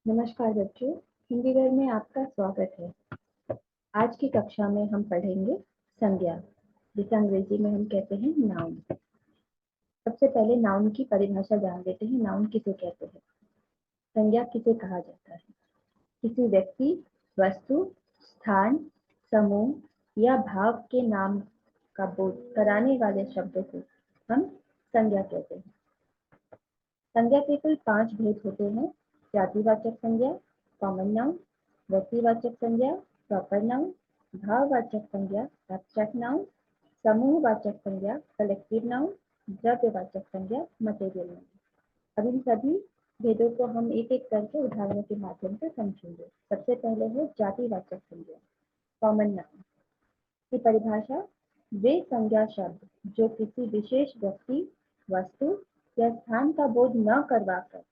नमस्कार बच्चों, हिंदी घर में आपका स्वागत है। आज की कक्षा में हम पढ़ेंगे संज्ञा, जिसे अंग्रेजी में हम कहते हैं नाउन। सबसे पहले नाउन की परिभाषा जान लेते हैं। नाउन किसे कहते हैं? संज्ञा किसे कहा जाता है? किसी व्यक्ति, वस्तु, स्थान, समूह या भाव के नाम का बोध कराने वाले शब्द को हम संज्ञा कहते हैं। संज्ञा के कुल 5 भेद होते हैं: जातिवाचक संज्ञा, कॉमन नाउन, व्यक्तिवाचक संज्ञा, प्रॉपर नाउन, भाववाचक संज्ञा, एब्स्ट्रैक्ट नाउन, समूहवाचक संज्ञा, कलेक्टिव नाउन, द्रव्यवाचक संज्ञा, मटेरियल नाउन। अब इन सभी भेदों को हम एक एक करके उदाहरणों के माध्यम से समझेंगे। सबसे पहले है जातिवाचक संज्ञा, कॉमन नाउन की परिभाषा: वे संज्ञा शब्द जो किसी विशेष व्यक्ति, वस्तु या स्थान का बोध न करवाकर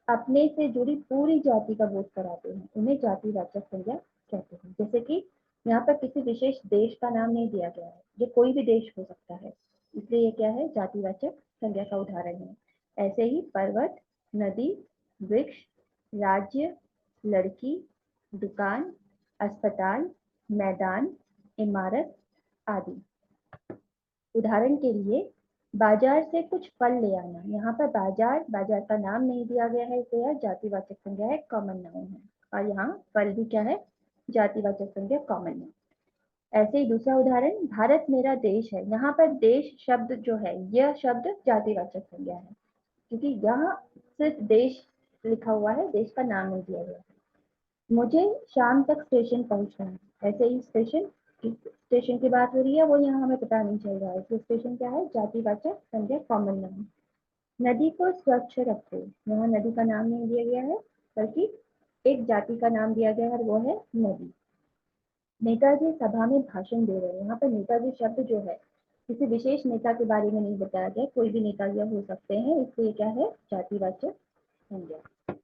अपने से जुड़ी पूरी जाति का बोध कराते हैं, उन्हें जातिवाचक संज्ञा कहते हैं। जैसे कि यहाँ पर किसी विशेष देश का नाम नहीं दिया गया है, ये कोई भी देश हो सकता है, इसलिए ये क्या है? जातिवाचक संज्ञा का उदाहरण है। ऐसे ही पर्वत, नदी, वृक्ष, राज्य, लड़की, दुकान, अस्पताल, मैदान, इमारत आदि। उदाहरण के लिए बाजार से कुछ फल ले आना, यहाँ पर बाजार का नाम नहीं दिया गया है, तो यह जातिवाचक संज्ञा है, कॉमन नाउन है। और यहाँ फल भी क्या है? जातिवाचक संज्ञा, कॉमन नाउन। ऐसे ही दूसरा उदाहरण, भारत मेरा देश है, यहाँ पर देश शब्द जो है, यह शब्द जातिवाचक संज्ञा है, क्योंकि यहाँ सिर्फ देश लिखा हुआ है, देश का नाम नहीं दिया गया है। मुझे शाम तक स्टेशन पहुंचना है, ऐसे ही स्टेशन की बात हो रही है, वो यहाँ हमें पता नहीं चल रहा है, तो स्टेशन क्या है? जातिवाचक संज्ञा, कॉमन नाउन। नदी को स्वच्छ रखो, यहाँ नदी का नाम नहीं दिया गया है, बल्कि एक जाति का नाम दिया गया है, वो है नदी। नेताजी सभा में भाषण दे रहे हैं, यहाँ पर नेताजी शब्द जो है किसी विशेष नेता के बारे में नहीं बताया गया, कोई भी नेताजी हो सकते हैं, इसलिए क्या है? जातिवाचक संज्ञा।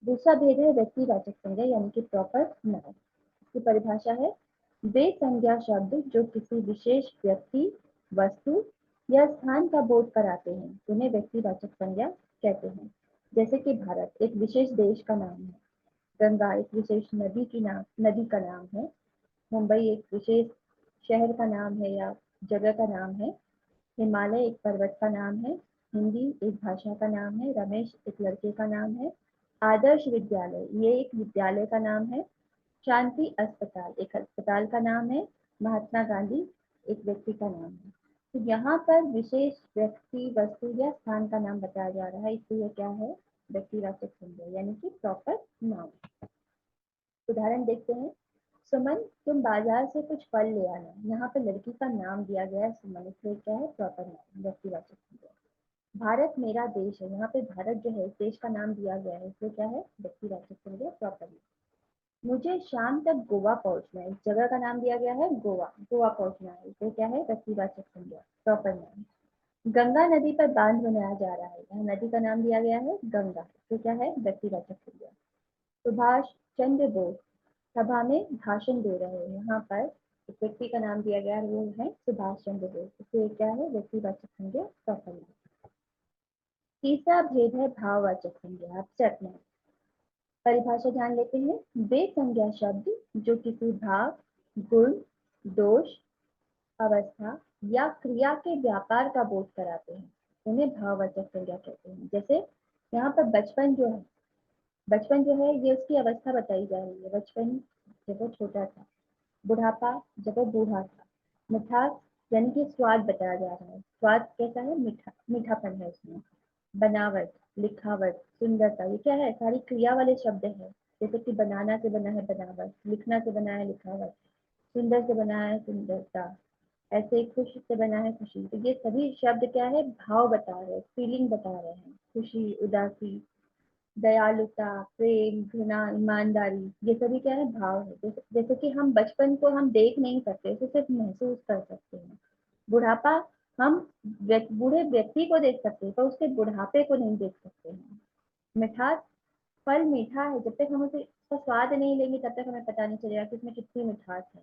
दूसरा भेद है व्यक्तिवाचक संज्ञा, यानी कि प्रॉपर नाउन की परिभाषा है: वे संज्ञा शब्द जो किसी विशेष व्यक्ति, वस्तु या स्थान का बोध कराते हैं, उन्हें व्यक्तिवाचक संज्ञा कहते हैं। जैसे कि भारत एक विशेष देश का नाम है, गंगा एक विशेष नदी का नाम है, मुंबई एक विशेष शहर का नाम है या जगह का नाम है, हिमालय एक पर्वत का नाम है, हिंदी एक भाषा का नाम है, रमेश एक लड़के का नाम है, आदर्श विद्यालय ये एक विद्यालय का नाम है, शांति अस्पताल एक अस्पताल का नाम है, महात्मा गांधी एक व्यक्ति का नाम है। तो यहाँ पर विशेष व्यक्ति, वस्तु या स्थान का नाम बताया जा रहा है, इसलिए क्या है? व्यक्तिवाचक संज्ञा, यानी कि प्रॉपर नाउन। उदाहरण देखते हैं। सुमन तुम बाजार से कुछ फल ले आना, यहाँ पर लड़की का नाम दिया गया है सुमन, इसलिए क्या है? प्रॉपर नाउन, व्यक्तिवाचक संज्ञा। भारत मेरा देश है, यहाँ पे भारत जो है इस देश का नाम दिया गया है, इसलिए क्या है? व्यक्तिवाचक संज्ञा, प्रॉपर नाउन। मुझे शाम तक गोवा पहुंचना है, इस जगह का नाम दिया गया है गोवा पहुंचना है, इसलिए क्या है? व्यक्तिवाचक संज्ञा, प्रॉपर नाउन। गंगा नदी पर बांध बनाया जा रहा है, यहाँ नदी का नाम दिया गया है गंगा, तो क्या है? व्यक्तिवाचक संज्ञा। सुभाष चंद्र बोस सभा में भाषण दे रहे हैं, यहाँ पर एक व्यक्ति का नाम दिया गया है, वो है सुभाष चंद्र बोस, इसलिए क्या है? व्यक्तिवाचक संज्ञा, प्रॉपर नाउन। तीसरा भेद है भाववाचक संज्ञा, एब्स्ट्रैक्ट नाउन। परिभाषा जान लेते हैं। वे संज्ञा शब्द जो किसी भाव, गुण, दोष, अवस्था या क्रिया के व्यापार का बोध कराते हैं, उन्हें भाववाचक संज्ञा कहते हैं। जैसे यहाँ पर बचपन जो है ये उसकी अवस्था बताई जा रही है, बचपन जब वो छोटा था, बुढ़ापा जब वो बूढ़ा था, मिठास यानी कि स्वाद बताया जा रहा है, स्वाद कैसा है? मीठापन है उसमें। बनावट, लिखावट, सुंदरता, ये क्या है? सारी क्रिया वाले शब्द है। जैसे कि बनाना से बना है बनावट, लिखना से बना है लिखावट, सुंदर से बना है सुंदरता, ऐसे खुश से बना है खुशी। तो ये सभी शब्द क्या है? भाव बता रहे हैं, फीलिंग बता रहे हैं, खुशी, उदासी, दयालुता, प्रेम, घृणा, ईमानदारी, ये सभी क्या है? भाव है। जैसे कि हम बचपन को हम देख नहीं सकते, उसे सिर्फ महसूस कर सकते हैं। बुढ़ापा हम बूढ़े व्यक्ति को देख सकते हैं, पर उसके बुढ़ापे को नहीं देख सकते हैं। मिठास, फल मीठा है, जब तक हम उसका स्वाद नहीं लेंगे तब तक हमें पता नहीं चलेगा कि इसमें कितनी मिठास है।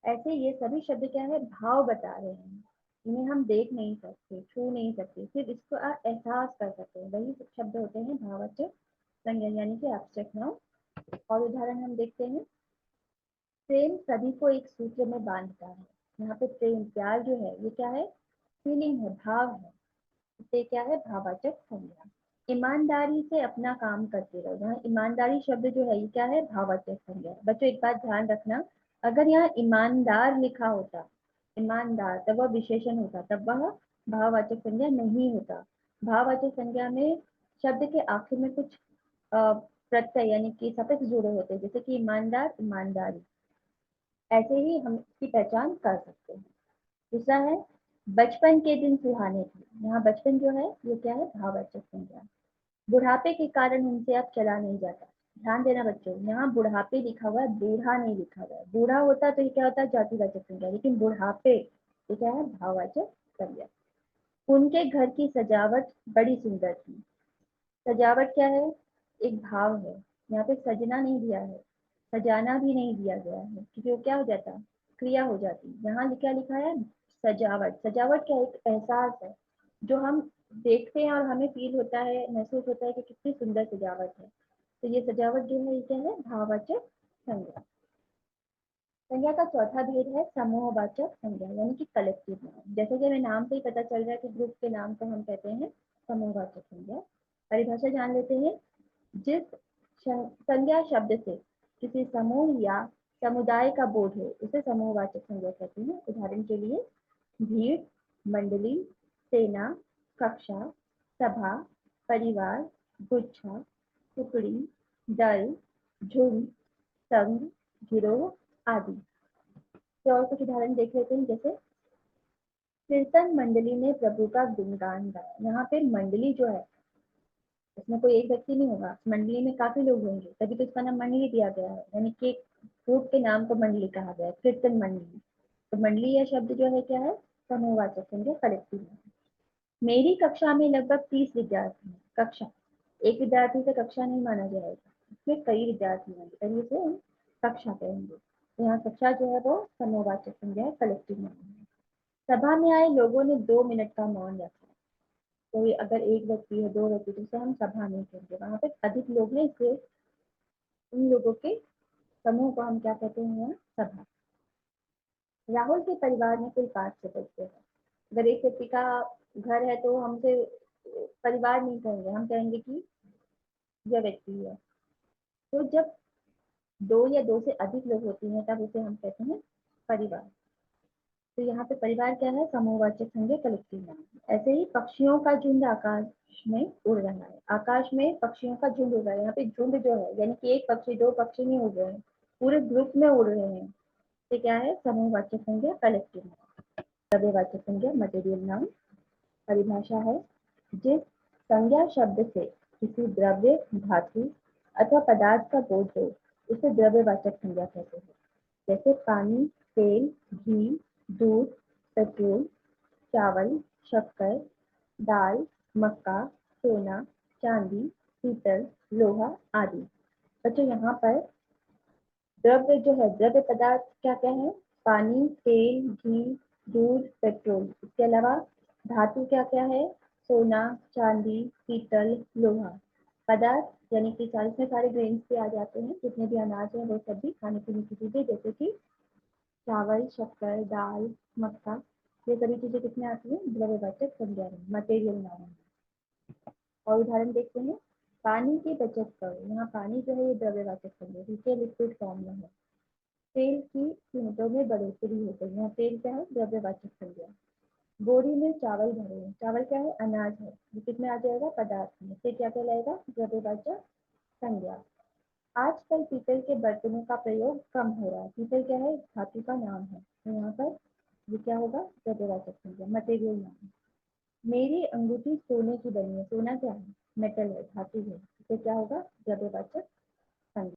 ऐसे ये सभी शब्द क्या है? भाव बता रहे हैं। इन्हें हम देख नहीं सकते, छू नहीं सकते, सिर्फ इसको आप एहसास कर सकते हैं। वही शब्द होते हैं भाववाचक संज्ञा यानी कि एब्स्ट्रैक्ट नाउन। और उदाहरण हम देखते हैं। प्रेम सभी को एक सूत्र में बांधता है। यहाँ पे प्रेम प्यार जो है ये क्या है, फीलिंग है, भाव है। इसे क्या है, भाववाचक संज्ञा। ईमानदारी से अपना काम करते रहो, यहाँ ईमानदारी शब्द जो है ये क्या है, भाववाचक संज्ञा है। बच्चों एक बात ध्यान रखना, अगर यहाँ ईमानदार लिखा होता, ईमानदार, तब वह विशेषण होता, तब वह भाववाचक संज्ञा नहीं होता। भाववाचक संज्ञा में शब्द के आखिर में कुछ प्रत्यय यानी कि सफिक्स जुड़े होते हैं, जैसे कि ईमानदार, ईमानदारी। ऐसे ही हम इसकी पहचान कर सकते हैं। दूसरा है बचपन के दिन सुहाने थे। यहाँ बचपन जो है ये क्या है, भाववाचक संज्ञा। बुढ़ापे के कारण उनसे अब चला नहीं जाता। ध्यान देना बच्चों, यहाँ बुढ़ापे लिखा हुआ है, बूढ़ा नहीं लिखा हुआ है। बूढ़ा होता तो ये क्या होता है, जातिवाचक संज्ञा, लेकिन बुढ़ापे ये क्या है, भाववाचक संज्ञा। उनके घर की सजावट बड़ी सुंदर थी। सजावट क्या है, एक भाव है। यहाँ पे सजना नहीं दिया है, सजाना भी नहीं दिया गया है, क्योंकि वो क्या हो जाता, क्रिया हो जाती। यहाँ क्या लिखा है, सजावट। सजावट क्या है, एक एहसास है जो हम देखते हैं और हमें फील होता है, महसूस होता है कि कितनी सुंदर सजावट है। तो ये सजावट जो है ये क्या है, भाववाचक संज्ञा। संज्ञा का चौथा भेद है समूहवाचक संज्ञा यानी कि कलेक्टिव नाउन। जैसे कि हमें नाम से ही पता चल रहा है कि ग्रुप के नाम को हम कहते हैं समूहवाचक संज्ञा। परिभाषा जान लेते हैं। जिस संज्ञा शब्द से किसी समूह या समुदाय का बोध हो उसे समूहवाचक संज्ञा कहते हैं। उदाहरण के लिए भीड़, मंडली, सेना, कक्षा, सभा, परिवार, गुच्छा, टुकड़ी, दल, झुंड, संघ, गिरोह आदि। तो और कुछ उदाहरण देख लेते हैं। जैसे कीर्तन मंडली ने प्रभु का गुणगान गाया। यहाँ पे मंडली जो है इसमें कोई एक व्यक्ति नहीं होगा, मंडली में काफी लोग होंगे, तभी तो इसका नाम मंडली दिया गया है, यानी कि ग्रुप के नाम को मंडली कहा गया है, कीर्तन मंडली। तो मंडली यह शब्द जो है क्या है, समूहवाचक संज्ञा, कलेक्टिव है। मेरी कक्षा में लगभग 30 विद्यार्थी हैं। कक्षा, एक विद्यार्थी से कक्षा नहीं माना जाएगा, इसमें कई विद्यार्थी होंगे तभी उसे हम कक्षा कहेंगे। तो यहाँ कक्षा जो है वो समूहवाचक संज्ञा है, कलेक्टिव नाउन है। सभा में आए लोगों ने 2 मिनट का मौन रखा। कोई अगर एक व्यक्ति है, दो व्यक्ति, तो उसे हम सभा नहीं कहेंगे, वहां पे अधिक लोग हैं इसलिए उन लोगों के समूह को हम क्या कहते हैं, सभा। राहुल के परिवार में कुल 5 सदस्य हैं। अगर एक व्यक्ति का घर है तो हम उसे परिवार नहीं कहेंगे, हम कहेंगे कि यह व्यक्ति है। तो जब दो या दो से अधिक लोग होती हैं तब उसे हम कहते हैं परिवार। तो यहाँ पे परिवार क्या है, समूहवाचक संज्ञा, कलेक्टिव नाउन। ऐसे ही पक्षियों का झुंड आकाश में उड़ रहा है। आकाश में पक्षियों का झुंड उड़ रहा है। यहाँ पे झुंड जो है यानी कि एक पक्षी, दो पक्षी नहीं उड़ रहे हैं, पूरे ग्रुप में उड़ रहे हैं। तो क्या है, समूहवाचक संज्ञा, कलेक्टिव नाउन। द्रव्यवाचक संज्ञा, मटेरियल नाउन। परिभाषा है, जिस संज्ञा शब्द से किसी द्रव्य, धातु अथवा पदार्थ का बोध हो उसे द्रव्यवाचक संज्ञा कहते हैं। जैसे पानी, तेल, घी, दूध, पेट्रोल, चावल, शक्कर, दाल, मक्का, सोना, चांदी, पीतल, लोहा आदि। बच्चों यहाँ पर द्रव्य जो है, द्रव्य पदार्थ क्या क्या है, पानी, तेल, घी, दूध, पेट्रोल। इसके अलावा धातु क्या क्या है, सोना, चांदी, पीतल, लोहा। पदार्थ यानी कि इसमें सारे ग्रेन्स पे आ जाते हैं, जितने भी अनाज है वो सभी खाने पीने की चीजें, जैसे कि चावल, शक्कर, दाल, मक्का, ये सभी चीजें किसमें आती है, द्रव्यवाचक संज्ञा में, मटेरियल नाउन। और उदाहरण देखते हैं। पानी की बचत करो। यहाँ पानी जो है ये द्रव्यवाचक संज्ञा, क्योंकि लिक्विड फॉर्म में है। तेल की कीमतों में बढ़ोतरी हो गई। यहाँ तेल क्या है, द्रव्यवाचक संज्ञा। बोरी में चावल भरे हैं। चावल क्या है, अनाज है, ये किसमें आ जाएगा, पदार्थ में। फिर क्या कहलाएगा, द्रव्यवाचक संज्ञा। आजकल पीतल के बर्तनों का प्रयोग कम हो रहा है। पीतल क्या है, धातु का नाम है, तो यहाँ पर ये क्या होगा, द्रव्यवाचक संज्ञा, मटेरियल नाम। मेरी अंगूठी सोने की बनी है। सोना क्या है, मेटल है, धातु है, तो क्या होगा, द्रव्यवाचक संज्ञा।